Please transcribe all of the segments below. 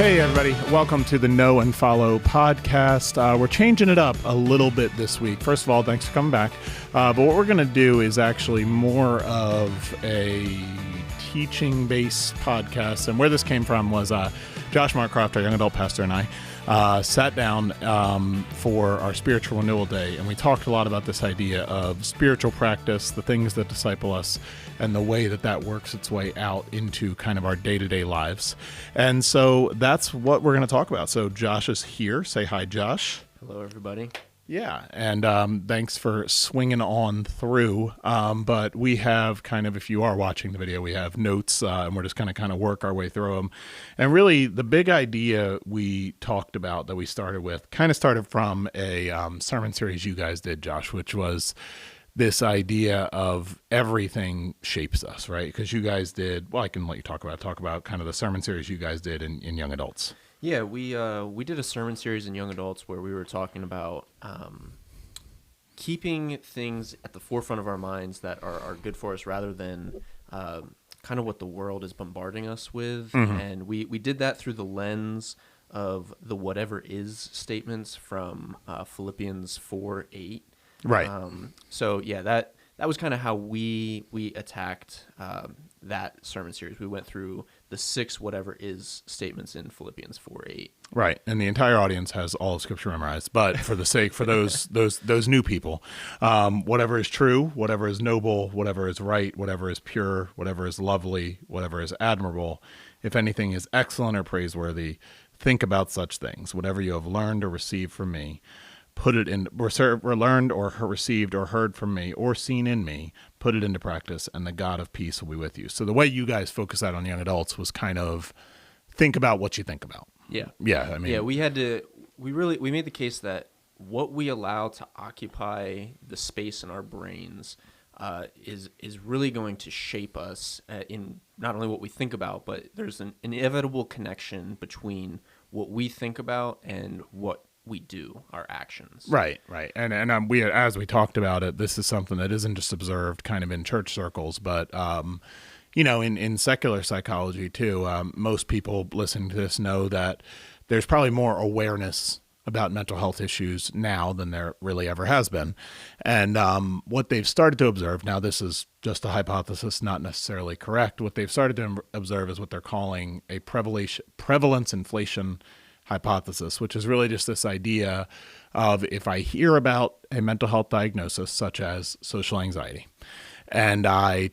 Hey everybody, welcome to the Know and Follow podcast. We're changing it up a little bit this week. First of all, thanks for coming back. But what we're going to do is actually more of a teaching-based podcast. And where this came from was Josh Marcroft, our young adult pastor, and I sat down for our spiritual renewal day, and we talked a lot about this idea of spiritual practice, the things that disciple us, and the way that that works its way out into kind of our day-to-day lives. And so that's what we're going to talk about. So Josh is here. Say hi, Josh. Hello, everybody. Yeah, and thanks for swinging on through. But we have kind of, if you are watching the video, we have notes, and we're just going to kind of work our way through them. And really, the big idea we talked about that we started with kind of started from a sermon series you guys did, Josh, which was this idea of everything shapes us, right? Because you guys did, well, I can let you talk about kind of the sermon series you guys did in young adults. Yeah, we did a sermon series in young adults where we were talking about keeping things at the forefront of our minds that are good for us rather than kind of what the world is bombarding us with. Mm-hmm. And we did that through the lens of the whatever is statements from Philippians 4:8. Right. So yeah, that was kind of how we attacked that sermon series. We went through the 6 whatever is statements in Philippians 4:8. Right, and the entire audience has all of Scripture memorized. But for the sake, for those new people, whatever is true, whatever is noble, whatever is right, whatever is pure, whatever is lovely, whatever is admirable, if anything is excellent or praiseworthy, think about such things. Whatever you have learned or received from me, put it in, or learned or received or heard from me or seen in me, put it into practice, and the God of peace will be with you. So the way you guys focus that on young adults was kind of think about what you think about. Yeah. Yeah. I mean, yeah, we made the case that what we allow to occupy the space in our brains is really going to shape us in not only what we think about, but there's an inevitable connection between what we think about and what we do, our actions. Right. And we, as we talked about it, this is something that isn't just observed kind of in church circles, but, in secular psychology too. Most people listening to this know that there's probably more awareness about mental health issues now than there really ever has been. And what they've started to observe, now this is just a hypothesis, not necessarily correct, what they've started to observe is what they're calling a prevalence inflation hypothesis, which is really just this idea of if I hear about a mental health diagnosis such as social anxiety, and I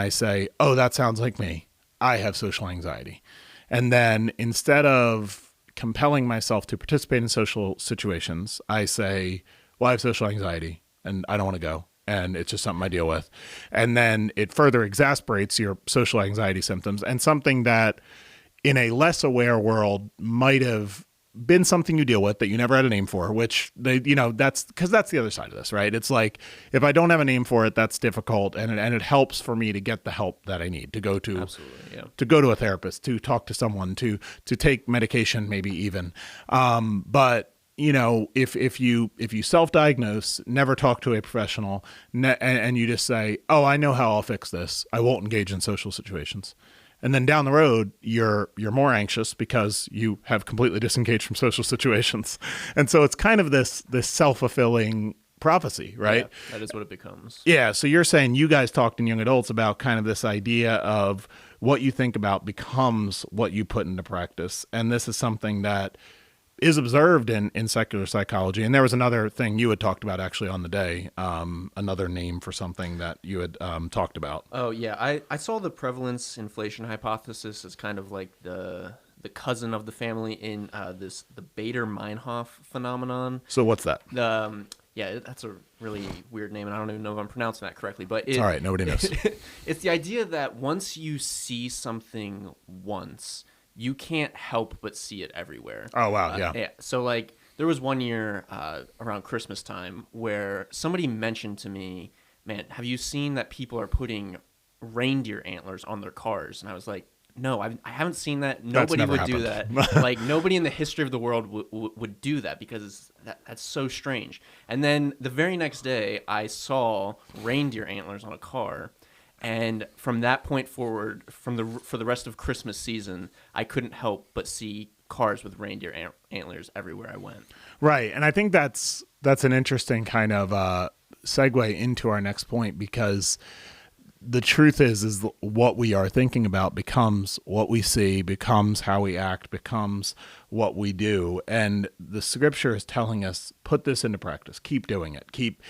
say, oh, that sounds like me, I have social anxiety. And then instead of compelling myself to participate in social situations, I say, well, I have social anxiety and I don't want to go. And it's just something I deal with. And then it further exasperates your social anxiety symptoms, and something that in a less aware world might have been something you deal with that you never had a name for, which that's because that's the other side of this, right? It's like, if I don't have a name for it, that's difficult. And it helps for me to get the help that I need to go to, Absolutely, yeah. To go to a therapist, to talk to someone, to take medication, maybe even. But if you self-diagnose, never talk to a professional, and you just say, oh, I know how I'll fix this, I won't engage in social situations. And then down the road, you're more anxious because you have completely disengaged from social situations. And so it's kind of this self-fulfilling prophecy, right? Yeah, that is what it becomes. Yeah. So you're saying you guys talked in young adults about kind of this idea of what you think about becomes what you put into practice. And this is something that is observed in secular psychology. And there was another thing you had talked about actually on the day, another name for something that you had talked about. Oh, yeah. I saw the prevalence inflation hypothesis as kind of like the cousin of the family in the Bader-Meinhof phenomenon. So what's that? Yeah, that's a really weird name, and I don't even know if I'm pronouncing that correctly. But it's all right. Nobody knows. It's the idea that once you see something once, you can't help but see it everywhere. Oh, wow, yeah. So, like, there was one year around Christmas time where somebody mentioned to me, man, have you seen that people are putting reindeer antlers on their cars? And I was like, no, I haven't seen that. Nobody would do that. Like, nobody in the history of the world would do that because that's so strange. And then the very next day, I saw reindeer antlers on a car. And from that point forward, for the rest of Christmas season, I couldn't help but see cars with reindeer antlers everywhere I went. Right. And I think that's an interesting kind of segue into our next point, because the truth is what we are thinking about becomes what we see, becomes how we act, becomes what we do. And the scripture is telling us, put this into practice, keep doing it, keep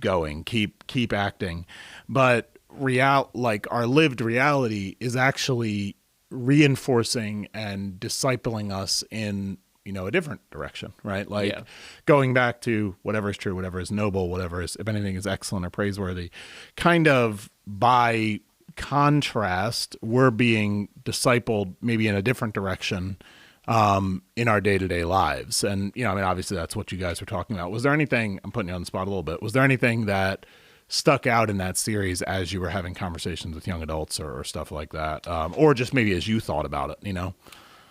going, keep acting. But our lived reality is actually reinforcing and discipling us in, a different direction, right? Like going back to whatever is true, whatever is noble, whatever is, if anything is excellent or praiseworthy, kind of by contrast, we're being discipled maybe in a different direction in our day-to-day lives. And, obviously that's what you guys were talking about. Was there anything, I'm putting you on the spot a little bit, was there anything that stuck out in that series as you were having conversations with young adults or stuff like that? Or just maybe as you thought about it,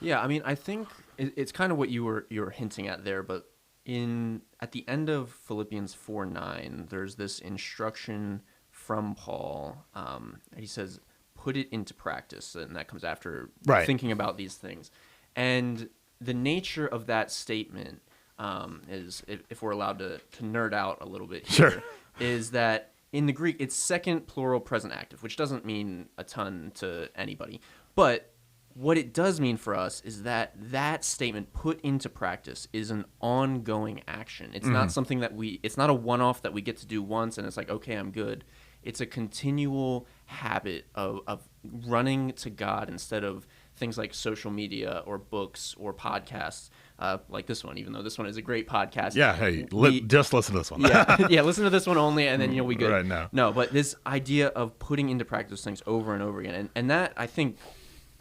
Yeah, I think it's kind of what you were hinting at there, but at the end of Philippians 4:9, there's this instruction from Paul. He says, put it into practice, and that comes after thinking about these things. And the nature of that statement is, if we're allowed to nerd out a little bit here, is that in the Greek, it's second plural present active, which doesn't mean a ton to anybody. But what it does mean for us is that statement, put into practice, is an ongoing action. It's not something it's not a one-off that we get to do once and it's like, okay, I'm good. It's a continual habit of running to God instead of things like social media or books or podcasts, like this one, even though this one is a great podcast. Yeah, hey, just listen to this one. Listen to this one only, and then we good. Right now. No, but this idea of putting into practice things over and over again, and that I think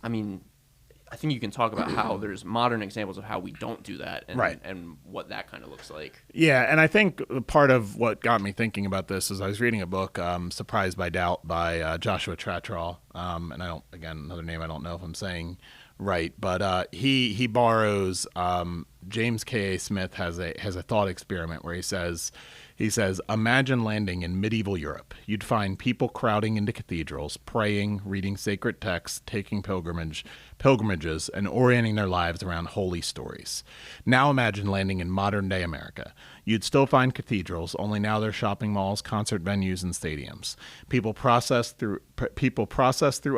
you can talk about how there's modern examples of how we don't do that and what that kind of looks like. Yeah, and I think part of what got me thinking about this is I was reading a book, Surprised by Doubt, by Joshua Tratrall, and another name I don't know if I'm saying right, but he borrows James K.A. Smith has a thought experiment where he says, imagine landing in medieval Europe. You'd find people crowding into cathedrals, praying, reading sacred texts, taking pilgrimages, and orienting their lives around holy stories. Now imagine landing in modern-day America. You'd still find cathedrals, only now they're shopping malls, concert venues, and stadiums. People process through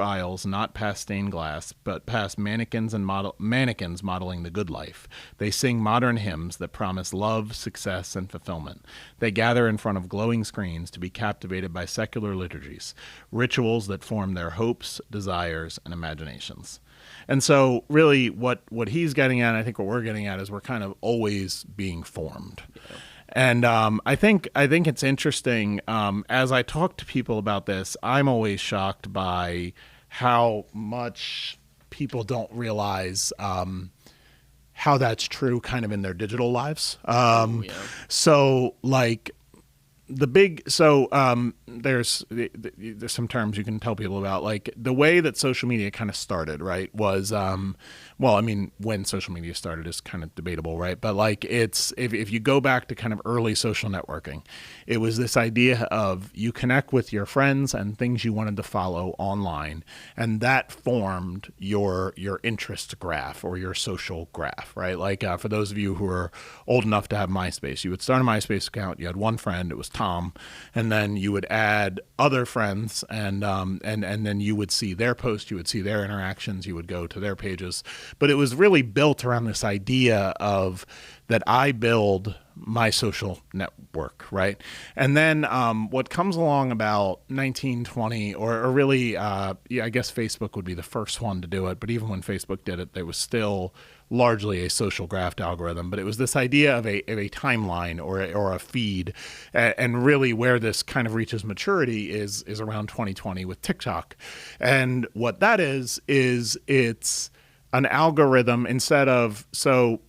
aisles, not past stained glass, but past mannequins modeling the good life. They sing modern hymns that promise love, success, and fulfillment. They gather in front of glowing screens to be captivated by secular liturgies, rituals that form their hopes, desires, and imaginations. And so really what he's getting at, and I think what we're getting at, is we're kind of always being formed. Yeah. And I think it's interesting, as I talk to people about this, I'm always shocked by how much people don't realize how that's true kind of in their digital lives. So like there's some terms you can tell people about, like the way that social media kind of started, right, was when social media started is kind of debatable, right? But like it's if you go back to kind of early social networking, it was this idea of you connect with your friends and things you wanted to follow online, and that formed your interest graph or your social graph, right? Like for those of you who are old enough to have MySpace, you would start a MySpace account, you had one friend, it was Tom, and then you would add other friends, and then you would see their posts, you would see their interactions, you would go to their pages. But it was really built around this idea of that I build my social network, right? And then what comes along about 1920, or really, I guess Facebook would be the first one to do it, but even when Facebook did it, there was still largely a social graph algorithm. But it was this idea of a timeline or a feed, and really where this kind of reaches maturity is around 2020 with TikTok. And what that is it's an algorithm instead of, so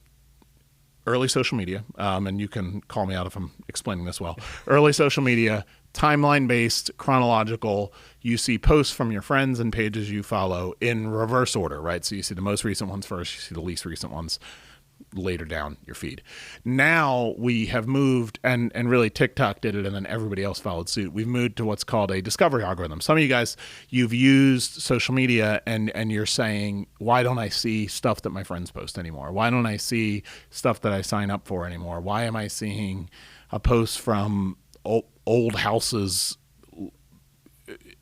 early social media, and you can call me out if I'm explaining this well. Early social media, timeline-based, chronological. You see posts from your friends and pages you follow in reverse order, right? So you see the most recent ones first, you see the least recent ones later down your feed. Now we have moved, and really TikTok did it, and then everybody else followed suit. We've moved to what's called a discovery algorithm. Some of you guys, you've used social media and you're saying, why don't I see stuff that my friends post anymore? Why don't I see stuff that I sign up for anymore? Why am I seeing a post from old houses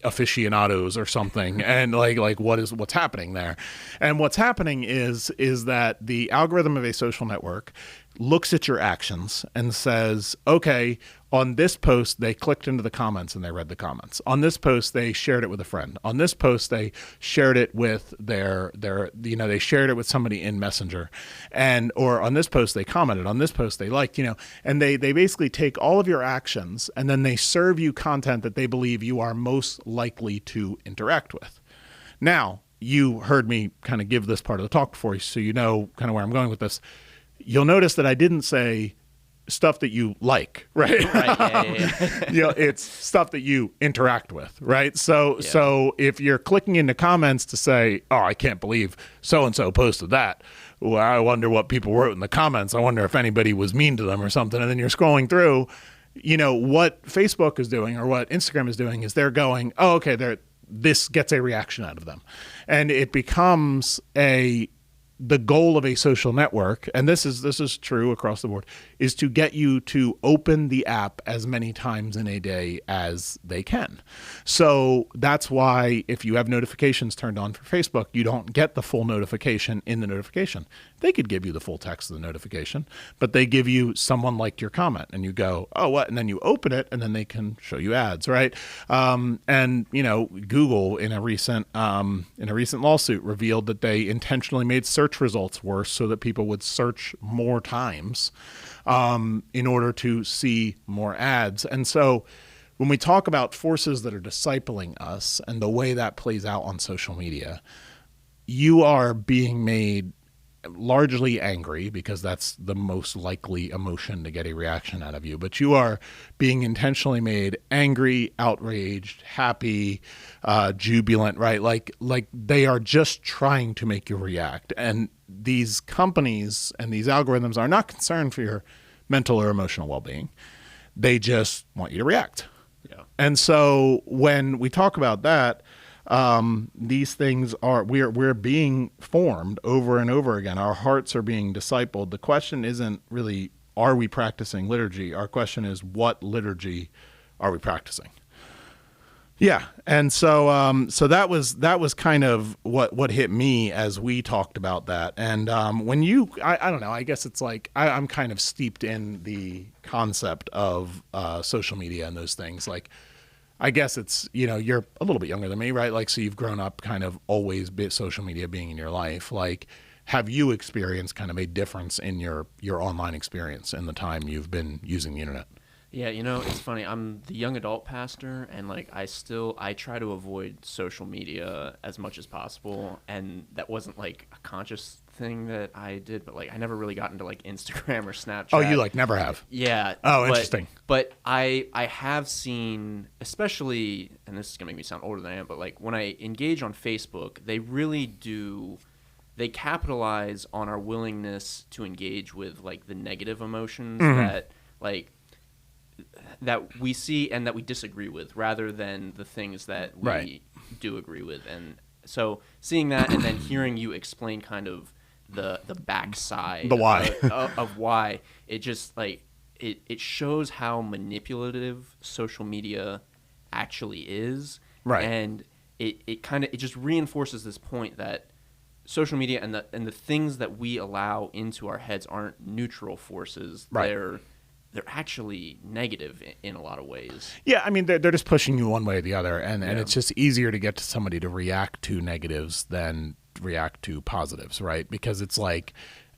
aficionados or something, and like what's happening there? And what's happening is that the algorithm of a social network looks at your actions and says, okay, on this post they clicked into the comments and they read the comments. On this post they shared it with a friend. On this post they shared it with their they shared it with somebody in Messenger, or on this post they commented. On this post they liked, and they basically take all of your actions and then they serve you content that they believe you are most likely to interact with. Now, you heard me kind of give this part of the talk before, so you know kind of where I'm going with this. You'll notice that I didn't say stuff that you like, right? Right. Yeah. It's stuff that you interact with, right? So if you're clicking into comments to say, oh, I can't believe so-and-so posted that. Well, I wonder what people wrote in the comments. I wonder if anybody was mean to them or something. And then you're scrolling through, what Facebook is doing or what Instagram is doing is they're going, oh, okay, this gets a reaction out of them. And it becomes the goal of a social network, and this is true across the board, is to get you to open the app as many times in a day as they can. So that's why if you have notifications turned on for Facebook, you don't get the full notification in the notification. They could give you the full text of the notification, but they give you someone liked your comment, and you go, oh, what? And then you open it, and then they can show you ads, right? And Google in a recent lawsuit revealed that they intentionally made search results worse so that people would search more times in order to see more ads. And so when we talk about forces that are discipling us and the way that plays out on social media, you are being made largely angry because that's the most likely emotion to get a reaction out of you. But you are being intentionally made angry, outraged, happy, jubilant, right? Like they are just trying to make you react. And these companies and these algorithms are not concerned for your mental or emotional well-being. They just want you to react. Yeah. And so when we talk about that, these things we're being formed over and over again. Our hearts are being discipled. The question isn't really, are we practicing liturgy? Our question is, what liturgy are we practicing? Yeah. And so, so that was kind of what hit me as we talked about that. And, when I don't know, I guess it's like, I'm kind of steeped in the concept of, social media and those things. Like, I guess it's, you're a little bit younger than me, right? Like, so you've grown up kind of always social media being in your life. Like, have you experienced kind of a difference in your online experience in the time you've been using the internet? Yeah, it's funny. I'm the young adult pastor, and like I try to avoid social media as much as possible, and that wasn't like a conscious thing that I did, but like I never really got into like Instagram or Snapchat. Oh, you like never have? Yeah. Oh, interesting. But I have seen, especially, and this is gonna make me sound older than I am, but like when I engage on Facebook, they really do. They capitalize on our willingness to engage with like the negative emotions that we see and that we disagree with, rather than the things that we do agree with. And so seeing that and then hearing you explain kind of the backside the why of why, it just like it shows how manipulative social media actually is. Right. And it just reinforces this point that social media and the things that we allow into our heads aren't neutral forces. Right. They're actually negative in a lot of ways. Yeah, I mean, they're just pushing you one way or the other, and it's just easier to get to somebody to react to negatives than react to positives, right? Because it's like,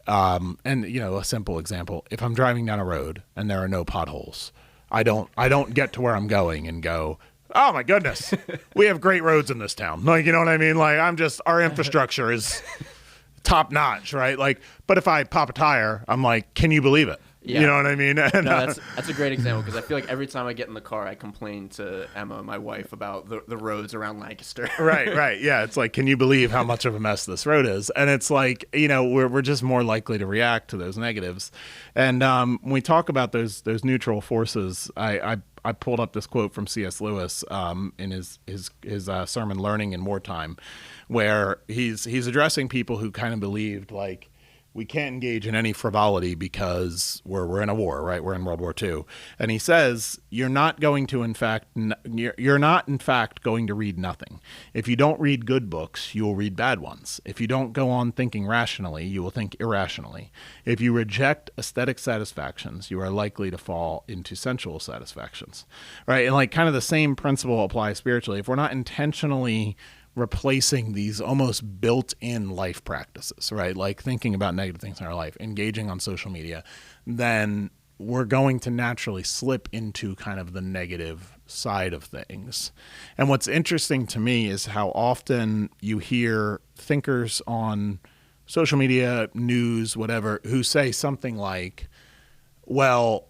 and a simple example: if I'm driving down a road and there are no potholes, I don't get to where I'm going and go, oh my goodness, we have great roads in this town. Like, you know what I mean? Like, our infrastructure is top notch, right? Like, but if I pop a tire, I'm like, can you believe it? Yeah. You know what I mean? And, No, that's a great example, because I feel like every time I get in the car, I complain to Emma, my wife, about the roads around Lancaster. right. Yeah. It's like, can you believe how much of a mess this road is? And it's like, we're just more likely to react to those negatives. And when we talk about those neutral forces, I pulled up this quote from C.S. Lewis in his sermon "Learning in Wartime," where he's addressing people who kind of believed like, we can't engage in any frivolity because we're in a war, right? We're in World War II. And he says, you're not in fact going to read nothing. If you don't read good books, you will read bad ones. If you don't go on thinking rationally, you will think irrationally. If you reject aesthetic satisfactions, you are likely to fall into sensual satisfactions, right? And like kind of the same principle applies spiritually. If we're not intentionally replacing these almost built-in life practices, right? Like thinking about negative things in our life, engaging on social media, then we're going to naturally slip into kind of the negative side of things. And what's interesting to me is how often you hear thinkers on social media, news, whatever, who say something like, well,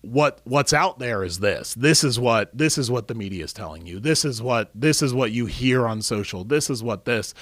what's out there is this. This is what the media is telling you. This is what you hear on social. This is what this.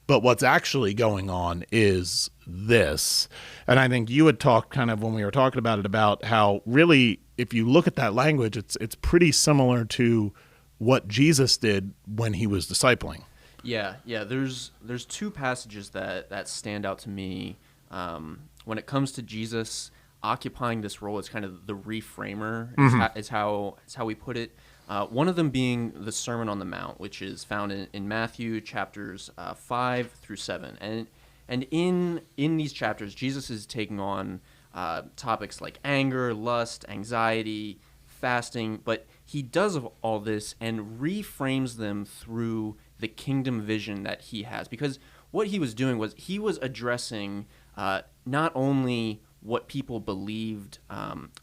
But what's actually going on is this. And I think you had talked kind of when we were talking about it about how really, if you look at that language, it's pretty similar to what Jesus did when he was discipling. Yeah. There's two passages that stand out to me when it comes to Jesus occupying this role as kind of the reframer, is how we put it. One of them being the Sermon on the Mount, which is found in Matthew chapters 5 through 7. And in these chapters, Jesus is taking on topics like anger, lust, anxiety, fasting, but he does all this and reframes them through the kingdom vision that he has. Because what he was doing was he was addressing not only what people believed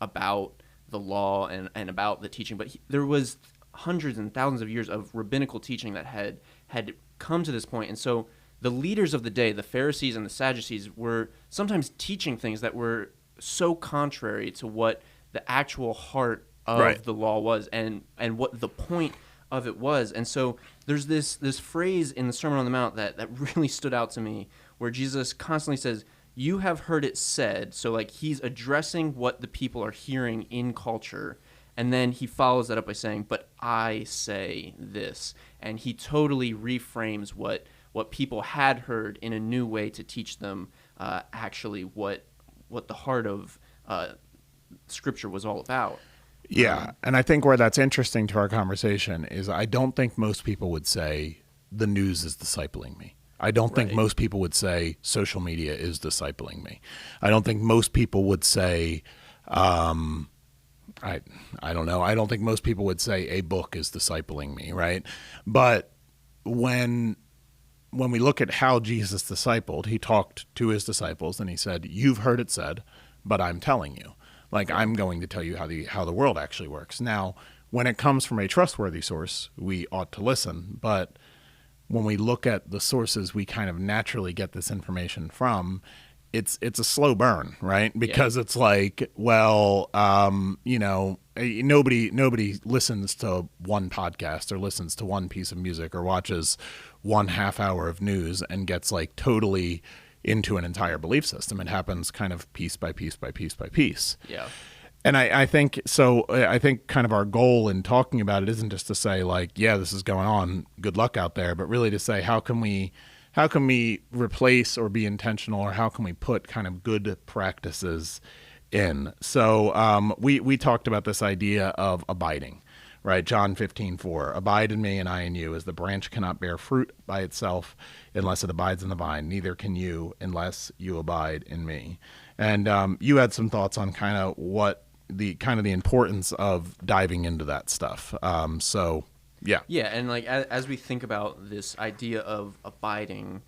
about the law and about the teaching, but there was hundreds and thousands of years of rabbinical teaching that had come to this point. And so the leaders of the day, the Pharisees and the Sadducees, were sometimes teaching things that were so contrary to what the actual heart of the law was and what the point of it was. And so there's this phrase in the Sermon on the Mount that really stood out to me, where Jesus constantly says, you have heard it said. So like he's addressing what the people are hearing in culture. And then he follows that up by saying, but I say this. And he totally reframes what people had heard in a new way to teach them actually what the heart of Scripture was all about. Yeah. And I think where that's interesting to our conversation is I don't think most people would say the news is discipling me. I don't think most people would say social media is discipling me. I don't think most people would say, I don't know. I don't think most people would say a book is discipling me, right? But when we look at how Jesus discipled, he talked to his disciples and he said, you've heard it said, but I'm telling you. Like, I'm going to tell you how the world actually works. Now, when it comes from a trustworthy source, we ought to listen, but when we look at the sources we kind of naturally get this information from, it's a slow burn, right? Because it's like, well, nobody listens to one podcast or listens to one piece of music or watches 1 half hour of news and gets like totally into an entire belief system. It happens kind of piece by piece by piece by piece. Yeah. And I think so. I think kind of our goal in talking about it isn't just to say like, yeah, this is going on, good luck out there, but really to say how can we replace or be intentional, or how can we put kind of good practices in? So we talked about this idea of abiding, right? John 15:4, abide in me and I in you, as the branch cannot bear fruit by itself unless it abides in the vine, neither can you unless you abide in me. And you had some thoughts on kind of the importance of diving into that stuff. Yeah, and like as we think about this idea of abiding,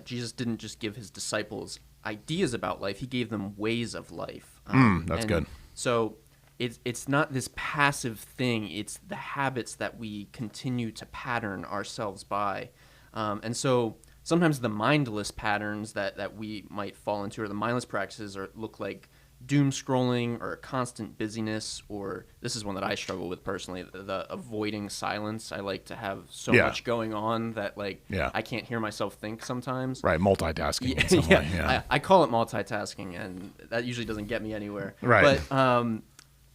Jesus didn't just give his disciples ideas about life; he gave them ways of life. That's good. So it's not this passive thing; it's the habits that we continue to pattern ourselves by, and so sometimes the mindless patterns that we might fall into, or the mindless practices, look like doom scrolling or constant busyness, or this is one that I struggle with personally, the avoiding silence. I like to have so much going on that I can't hear myself think sometimes. Right, multitasking in some way. Yeah. I call it multitasking, and that usually doesn't get me anywhere. Right. But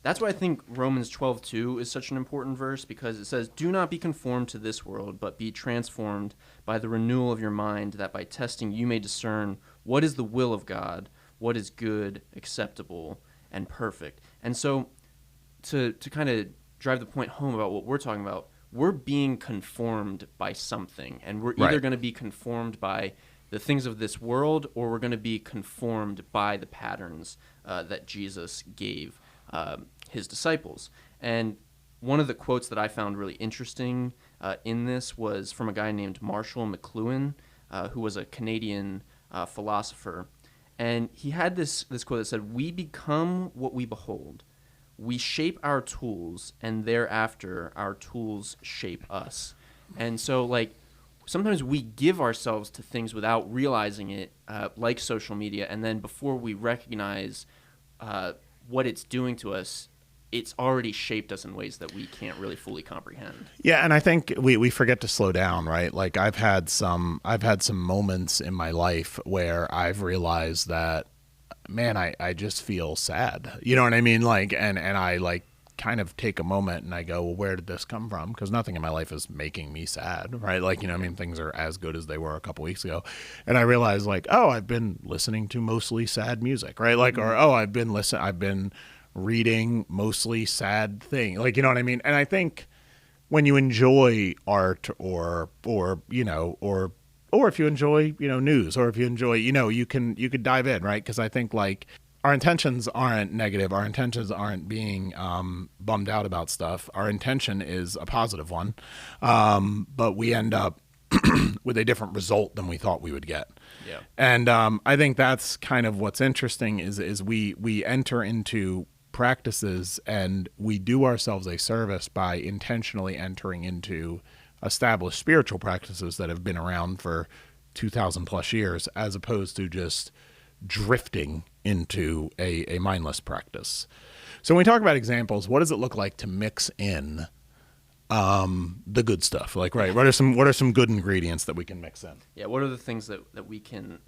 that's why I think Romans 12:2 is such an important verse, because it says, "Do not be conformed to this world, but be transformed by the renewal of your mind, that by testing you may discern what is the will of God, what is good, acceptable, and perfect." And so to kind of drive the point home about what we're talking about, we're being conformed by something, and we're either going to be conformed by the things of this world, or we're going to be conformed by the patterns that Jesus gave his disciples. And one of the quotes that I found really interesting in this was from a guy named Marshall McLuhan, who was a Canadian philosopher. And he had this quote that said, "We become what we behold. We shape our tools, and thereafter our tools shape us." And so, sometimes we give ourselves to things without realizing it, like social media, and then before we recognize what it's doing to us, it's already shaped us in ways that we can't really fully comprehend. Yeah, and I think we forget to slow down, right? Like I've had some moments in my life where I've realized that, man, I just feel sad. You know what I mean? And I kind of take a moment and I go, well, where did this come from? Because nothing in my life is making me sad, right? Things are as good as they were a couple weeks ago. And I realized I've been listening to mostly sad music, right? I've been reading mostly sad thing. You know what I mean? And I think when you enjoy art or if you enjoy, news, or if you enjoy, you could dive in, right? Because I think our intentions aren't negative. Our intentions aren't being bummed out about stuff. Our intention is a positive one. But we end up with a different result than we thought we would get. Yeah. And I think that's kind of what's interesting is we enter into practices and we do ourselves a service by intentionally entering into established spiritual practices that have been around for 2,000 plus years, as opposed to just drifting into a mindless practice. So when we talk about examples, what does it look like to mix in the good stuff? What are some good ingredients that we can mix in? Yeah, what are the things that we can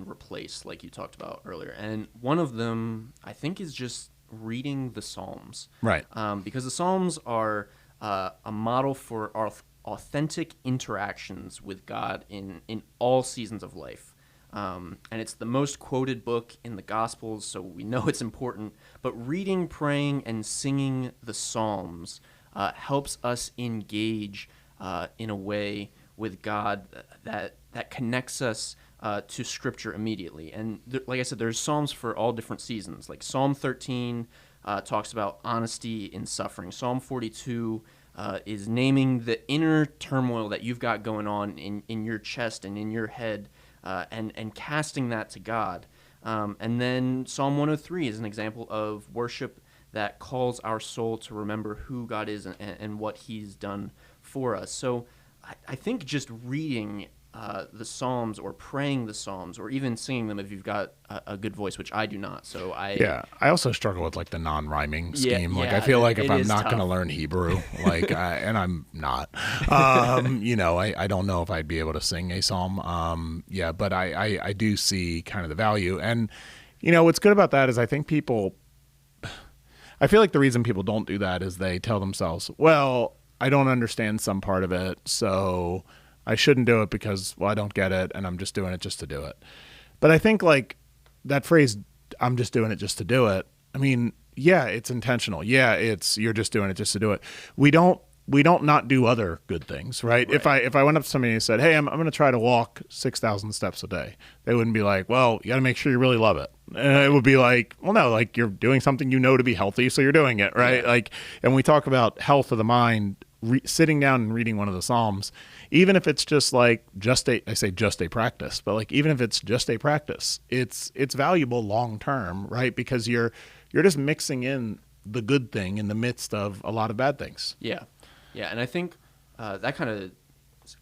replace, like you talked about earlier? And one of them, I think, is just reading the Psalms. Right. Because the Psalms are a model for our authentic interactions with God in all seasons of life. And it's the most quoted book in the Gospels, so we know it's important. But reading, praying, and singing the Psalms helps us engage in a way with God that connects us to Scripture immediately. And like I said, there's Psalms for all different seasons. Like Psalm 13 talks about honesty in suffering. Psalm 42 is naming the inner turmoil that you've got going on in your chest and in your head, and casting that to God. And then Psalm 103 is an example of worship that calls our soul to remember who God is and what He's done for us. So I think just reading the Psalms or praying the Psalms or even singing them if you've got a good voice, which I do not. So I also struggle with the non-rhyming scheme. Yeah, I feel if I'm not tough. going to learn Hebrew, and I'm not, I don't know if I'd be able to sing a psalm. But I do see kind of the value. And, what's good about that is I feel like the reason people don't do that is they tell themselves, well, I don't understand some part of it, so I shouldn't do it because, I don't get it, and I'm just doing it just to do it. But I think that phrase, I'm just doing it just to do it, I mean, yeah, it's intentional. Yeah, you're just doing it just to do it. We don't not do other good things, right? If I went up to somebody and said, hey, I'm going to try to walk 6,000 steps a day, they wouldn't be like, well, you got to make sure you really love it. And it would be like, well, no, you're doing something to be healthy, so you're doing it, right? Yeah. And we talk about health of the mind, sitting down and reading one of the Psalms, even if it's just just a practice, but even if it's just a practice, it's valuable long term, right? Because you're just mixing in the good thing in the midst of a lot of bad things. Yeah, and I think that kind of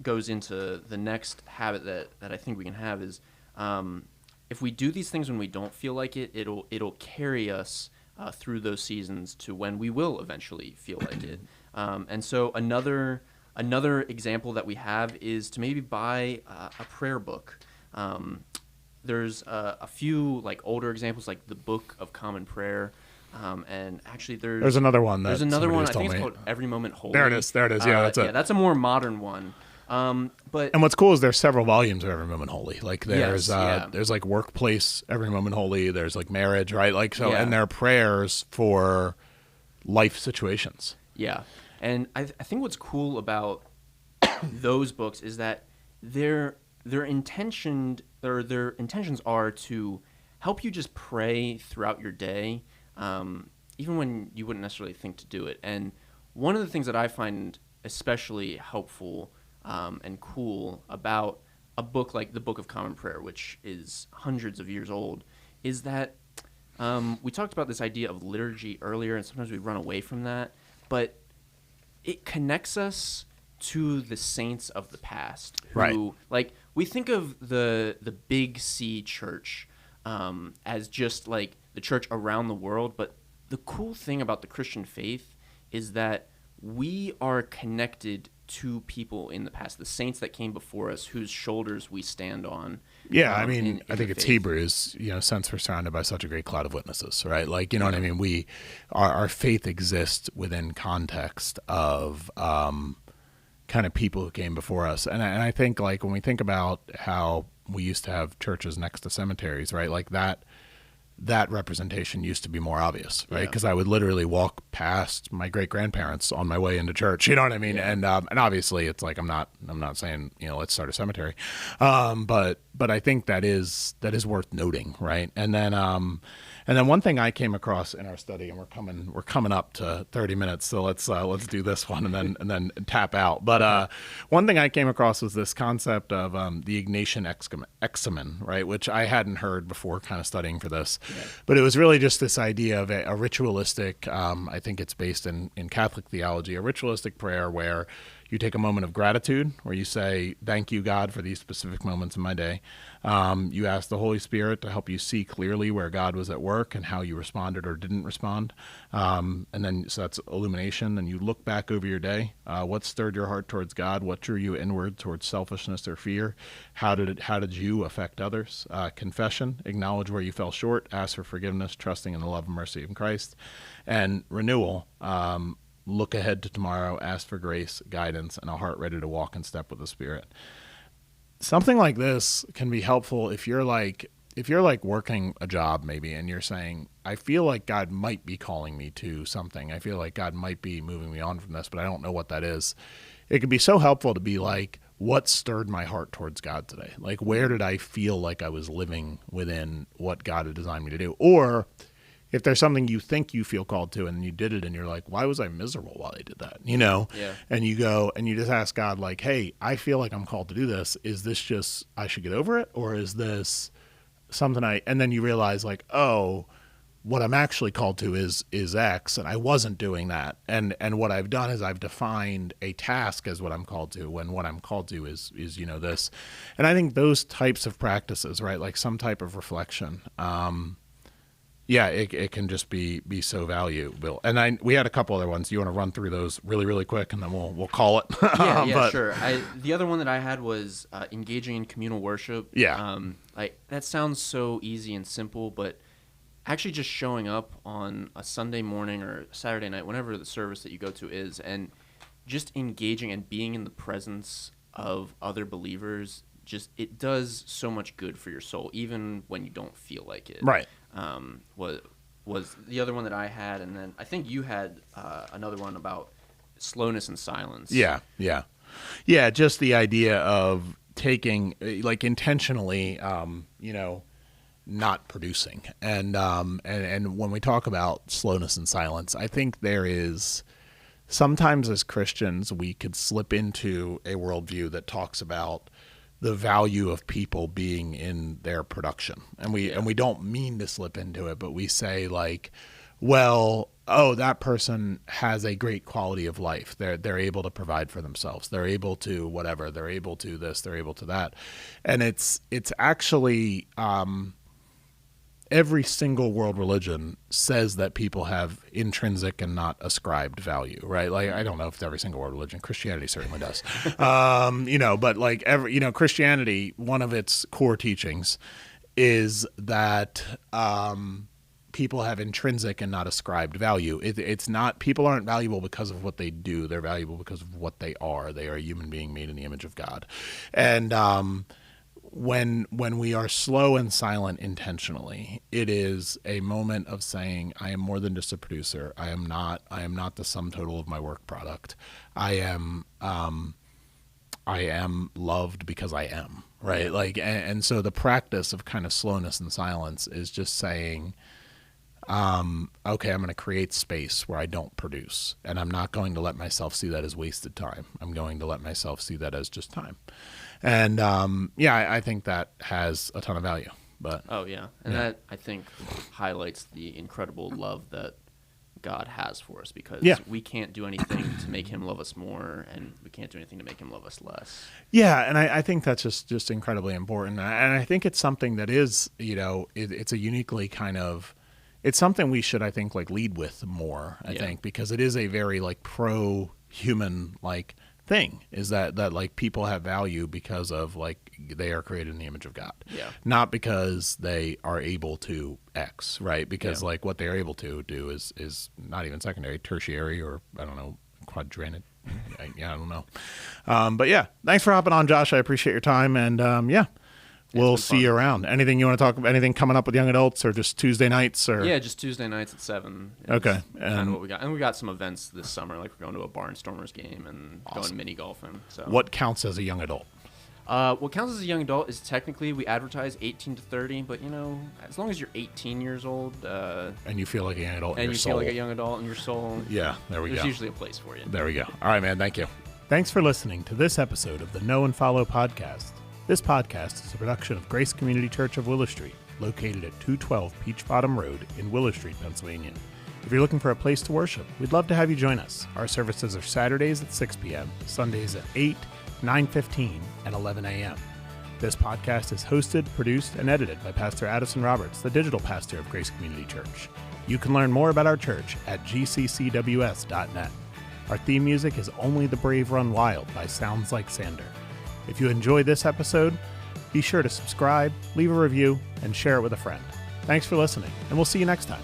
goes into the next habit that I think we can have is if we do these things when we don't feel like it, it'll carry us through those seasons to when we will eventually feel like it. And so another example that we have is to maybe buy a prayer book. There's a few like older examples, like the Book of Common Prayer. And actually, there's another one. There's another one. I think it's called Every Moment Holy. There it is. Yeah, that's it. Yeah, that's a more modern one. But and what's cool is there's several volumes of Every Moment Holy. Like there's yes, there's like workplace Every Moment Holy. There's like marriage, right? Like so, Yeah. and there are prayers for life situations. Yeah, and I think what's cool about those books is that their intentions are to help you just pray throughout your day, even when you wouldn't necessarily think to do it. And one of the things that I find especially helpful and cool about a book like the Book of Common Prayer, which is hundreds of years old, is that we talked about this idea of liturgy earlier, and sometimes we run away from that, but it connects us to the saints of the past. Who, Right. Like, we think of the big C church as just like the church around the world, but the cool thing about the Christian faith is that we are connected to people in the past, the saints that came before us, whose shoulders we stand on. Yeah, I mean, in I think the it's faith. Hebrews, since we're surrounded by such a great cloud of witnesses, right? Like, you know what I mean? Our faith exists within context of kind of people who came before us. And I think, like, when we think about how we used to have churches next to cemeteries, right? Like that representation used to be more obvious, right? Yeah. Because I would literally walk past my great grandparents on my way into church. You know what I mean? Yeah. And obviously, it's like I'm not saying let's start a cemetery, but I think that is worth noting, right? And then one thing I came across in our study, and we're coming up to 30 minutes, so let's do this one and then tap out. But one thing I came across was this concept of the Ignatian Examen, right? Which I hadn't heard before, kind of studying for this. Yeah. But it was really just this idea of a ritualistic, I think it's based in Catholic theology, a ritualistic prayer where you take a moment of gratitude where you say, thank you, God, for these specific moments in my day. You ask the Holy Spirit to help you see clearly where God was at work and how you responded or didn't respond. And then, so that's illumination. And you look back over your day. What stirred your heart towards God? What drew you inward towards selfishness or fear? How did you affect others? Confession, acknowledge where you fell short, ask for forgiveness, trusting in the love and mercy of Christ. And renewal, look ahead to tomorrow, ask for grace, guidance, and a heart ready to walk in step with the Spirit. Something like this can be helpful if you're like working a job maybe, and you're saying, I feel like God might be calling me to something. I feel like God might be moving me on from this, but I don't know what that is. It can be so helpful to be like, what stirred my heart towards God today? Like, where did I feel like I was living within what God had designed me to do? Or if there's something you think you feel called to and you did it and you're like, why was I miserable while I did that? Yeah. And you go and you just ask God, like, hey, I feel like I'm called to do this. Is this just, I should get over it? Or is this something and then you realize, like, oh, what I'm actually called to is X, and I wasn't doing that. And what I've done is I've defined a task as what I'm called to, when what I'm called to is this. And I think those types of practices, right? Like some type of reflection, it can just be so valuable. And we had a couple other ones. You want to run through those really, really quick, and then we'll call it. Sure. The other one that I had was engaging in communal worship. Yeah. Like that sounds so easy and simple, but actually just showing up on a Sunday morning or Saturday night, whenever the service that you go to is, and just engaging and being in the presence of other believers, just it does so much good for your soul, even when you don't feel like it. Right. Was the other one that I had, and then I think you had another one about slowness and silence. Yeah. Just the idea of taking, like, intentionally, not producing, and when we talk about slowness and silence, I think there is sometimes as Christians we could slip into a worldview that talks about the value of people being in their production. And we don't mean to slip into it, but we say, like, well, oh, that person has a great quality of life. They're able to provide for themselves. They're able to whatever. They're able to this. They're able to that. And it's actually every single world religion says that people have intrinsic and not ascribed value, right? Like, I don't know if it's every single world religion. Christianity certainly does. But like Christianity, one of its core teachings is that people have intrinsic and not ascribed value. It's not, people aren't valuable because of what they do. They're valuable because of what they are. They are a human being made in the image of God. And when we are slow and silent intentionally, it is a moment of saying, I am more than just a producer. I am not the sum total of my work product. I am loved because I am, right? Like, and so the practice of kind of slowness and silence is just saying, okay, I'm going to create space where I don't produce, and I'm not going to let myself see that as wasted time. I'm going to let myself see that as just time. And I think that has a ton of value. But that, I think, highlights the incredible love that God has for us, because we can't do anything to make him love us more, and we can't do anything to make him love us less. Yeah, and I think that's just incredibly important. And I think it's something that is, it's a uniquely kind of, it's something we should, I think, like lead with more, I think, because it is a very like pro-human like thing, is that like people have value because of like they are created in the image of God, not because they are able to X, right? Because like what they are able to do is not even secondary, tertiary, or I don't know, quadrant. I don't know. But yeah, thanks for hopping on, Josh. I appreciate your time, and we'll see you around. Anything you want to talk about? Anything coming up with young adults, or just Tuesday nights? Or just Tuesday nights at 7. Okay, kind of what we got, and we got some events this summer. Like we're going to a Barnstormers game and going mini golfing. So what counts as a young adult? What counts as a young adult is technically we advertise 18 to 30, but as long as you're 18 years old, and you feel like a young adult, and you feel like a young adult in your soul, there we go. There's usually a place for you. There we go. All right, man. Thank you. Thanks for listening to this episode of the Know and Follow podcast. This podcast is a production of Grace Community Church of Willow Street, located at 212 Peach Bottom Road in Willow Street, Pennsylvania. If you're looking for a place to worship, we'd love to have you join us. Our services are Saturdays at 6 p.m., Sundays at 8, 9:15, and 11 a.m. This podcast is hosted, produced, and edited by Pastor Addison Roberts, the digital pastor of Grace Community Church. You can learn more about our church at gccws.net. Our theme music is Only the Brave Run Wild by Sounds Like Sander. If you enjoyed this episode, be sure to subscribe, leave a review, and share it with a friend. Thanks for listening, and we'll see you next time.